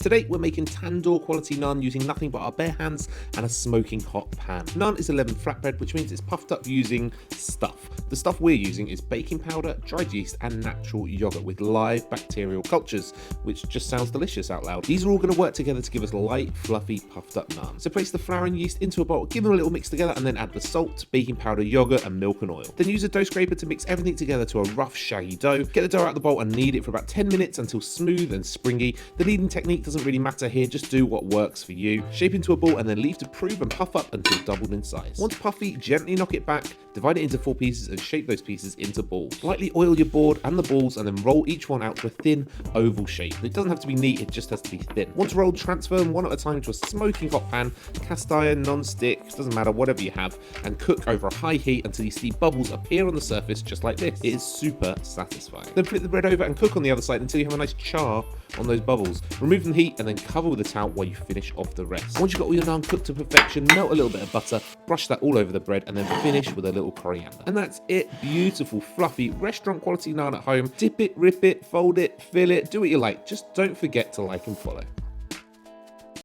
Today we're making tandoor quality naan using nothing but our bare hands and a smoking hot pan. Naan is a leavened flatbread, which means it's puffed up using stuff. The stuff we're using is baking powder, dried yeast and natural yoghurt with live bacterial cultures, which just sounds delicious out loud. These are all going to work together to give us light, fluffy, puffed up naan. So place the flour and yeast into a bowl, give them a little mix together and then add the salt, baking powder, yoghurt and milk and oil. Then use a dough scraper to mix everything together to a rough shaggy dough. Get the dough out of the bowl and knead it for about 10 minutes until smooth and springy. The kneading technique doesn't really matter here, just do what works for you. Shape into a ball and then leave to prove and puff up until doubled in size. Once puffy, gently knock it back, divide it into 4 pieces and shape those pieces into balls. Lightly oil your board and the balls and then roll each one out to a thin oval shape. It doesn't have to be neat, it just has to be thin. Once rolled, transfer them one at a time to a smoking hot pan, cast iron, non-stick, doesn't matter, whatever you have, and cook over a high heat until you see bubbles appear on the surface just like this. It is super satisfying. Then flip the bread over and cook on the other side until you have a nice char on those bubbles. Remove the heat and then cover with a towel while you finish off the rest. Once you've got all your naan cooked to perfection, melt a little bit of butter, brush that all over the bread and then finish with a little coriander. And that's it. Beautiful, fluffy, restaurant quality naan at home. Dip it, rip it, fold it, fill it, do what you like. Just don't forget to like and follow.